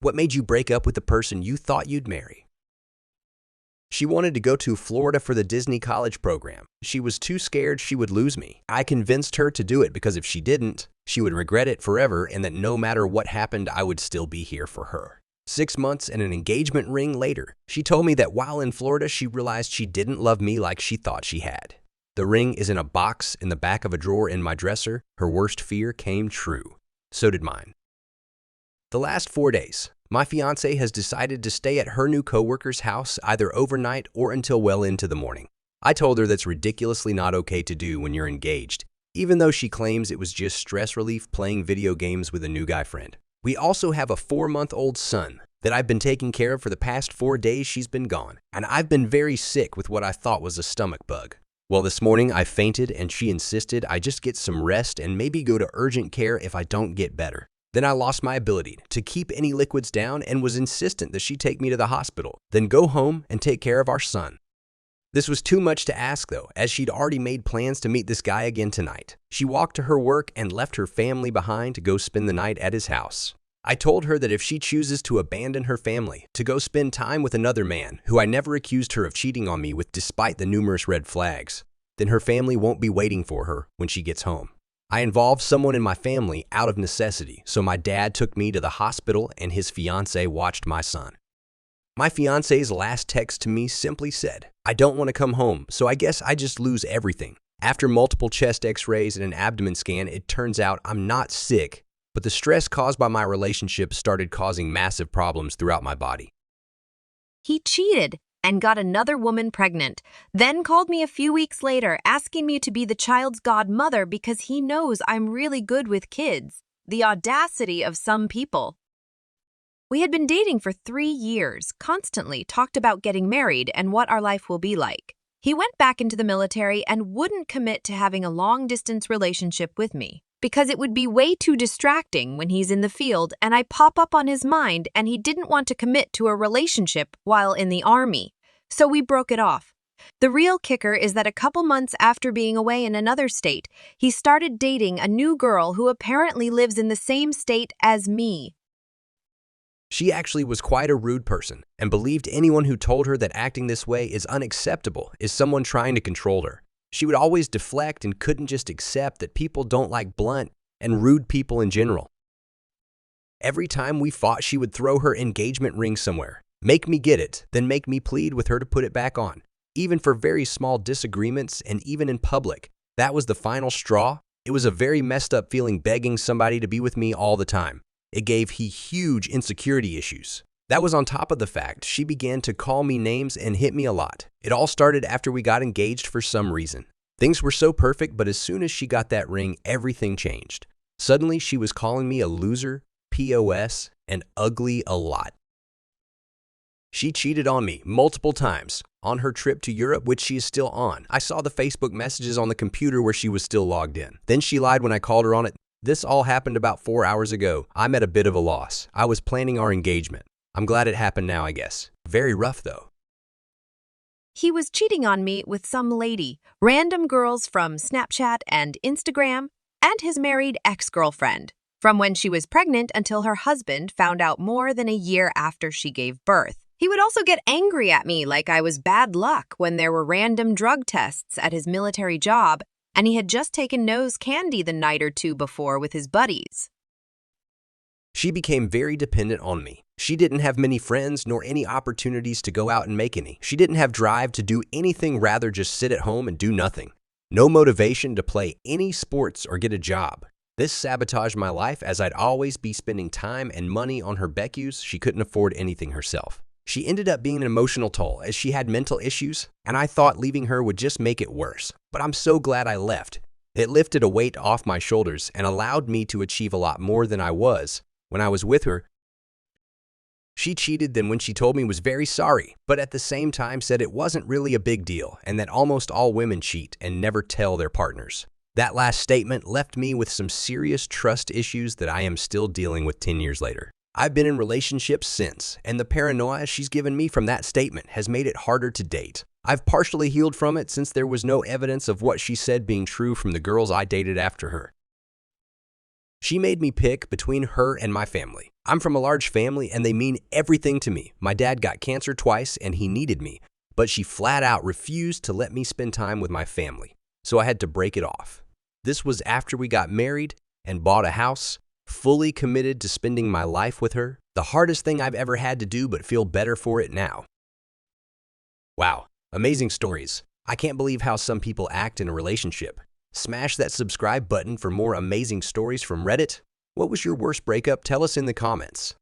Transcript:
What made you break up with the person you thought you'd marry? She wanted to go to Florida for the Disney college program. She was too scared she would lose me. I convinced her to do it because if she didn't, she would regret it forever and that no matter what happened, I would still be here for her. 6 months and an engagement ring later, she told me that while in Florida, she realized she didn't love me like she thought she had. The ring is in a box in the back of a drawer in my dresser. Her worst fear came true. So did mine. The last 4 days, my fiancé has decided to stay at her new coworker's house either overnight or until well into the morning. I told her that's ridiculously not okay to do when you're engaged, even though she claims it was just stress relief playing video games with a new guy friend. We also have a 4-month-old son that I've been taking care of for the past 4 days she's been gone, and I've been very sick with what I thought was a stomach bug. Well, this morning I fainted and she insisted I just get some rest and maybe go to urgent care if I don't get better. Then I lost my ability to keep any liquids down and was insistent that she take me to the hospital, then go home and take care of our son. This was too much to ask though, as she'd already made plans to meet this guy again tonight. She walked to her work and left her family behind to go spend the night at his house. I told her that if she chooses to abandon her family to go spend time with another man who I never accused her of cheating on me with despite the numerous red flags, then her family won't be waiting for her when she gets home. I involved someone in my family out of necessity, so my dad took me to the hospital and his fiancée watched my son. My fiancé's last text to me simply said, "I don't want to come home, so I guess I just lose everything." After multiple chest x-rays and an abdomen scan, it turns out I'm not sick, but the stress caused by my relationship started causing massive problems throughout my body. He cheated and got another woman pregnant, then called me a few weeks later asking me to be the child's godmother because he knows I'm really good with kids. The audacity of some people. We had been dating for 3 years, constantly talked about getting married and what our life will be like. He went back into the military and wouldn't commit to having a long-distance relationship with me because it would be way too distracting when he's in the field and I pop up on his mind and he didn't want to commit to a relationship while in the army. So we broke it off. The real kicker is that a couple months after being away in another state, he started dating a new girl who apparently lives in the same state as me. She actually was quite a rude person and believed anyone who told her that acting this way is unacceptable is someone trying to control her. She would always deflect and couldn't just accept that people don't like blunt and rude people in general. Every time we fought, she would throw her engagement ring somewhere, make me get it, then make me plead with her to put it back on. Even for very small disagreements and even in public, that was the final straw. It was a very messed up feeling begging somebody to be with me all the time. It gave he huge insecurity issues. That was on top of the fact she began to call me names and hit me a lot. It all started after we got engaged for some reason. Things were so perfect, but as soon as she got that ring, everything changed. Suddenly, she was calling me a loser, POS, and ugly a lot. She cheated on me multiple times on her trip to Europe, which she is still on. I saw the Facebook messages on the computer where she was still logged in. Then she lied when I called her on it. This all happened about 4 hours ago. I'm at a bit of a loss. I was planning our engagement. I'm glad it happened now, I guess. Very rough, though. He was cheating on me with some lady, random girls from Snapchat and Instagram, and his married ex-girlfriend, from when she was pregnant until her husband found out more than a year after she gave birth. He would also get angry at me like I was bad luck when there were random drug tests at his military job, and he had just taken nose candy the night or two before with his buddies. She became very dependent on me. She didn't have many friends nor any opportunities to go out and make any. She didn't have drive to do anything, rather just sit at home and do nothing. No motivation to play any sports or get a job. This sabotaged my life as I'd always be spending time and money on her becus. She couldn't afford anything herself. She ended up being an emotional toll as she had mental issues, and I thought leaving her would just make it worse. But I'm so glad I left. It lifted a weight off my shoulders and allowed me to achieve a lot more than I was when I was with her. She cheated, then when she told me was very sorry, but at the same time said it wasn't really a big deal and that almost all women cheat and never tell their partners. That last statement left me with some serious trust issues that I am still dealing with 10 years later. I've been in relationships since, and the paranoia she's given me from that statement has made it harder to date. I've partially healed from it since there was no evidence of what she said being true from the girls I dated after her. She made me pick between her and my family. I'm from a large family and they mean everything to me. My dad got cancer twice and he needed me, but she flat out refused to let me spend time with my family, so I had to break it off. This was after we got married and bought a house, fully committed to spending my life with her. The hardest thing I've ever had to do, but feel better for it now. Wow, amazing stories. I can't believe how some people act in a relationship. Smash that subscribe button for more amazing stories from Reddit. What was your worst breakup? Tell us in the comments.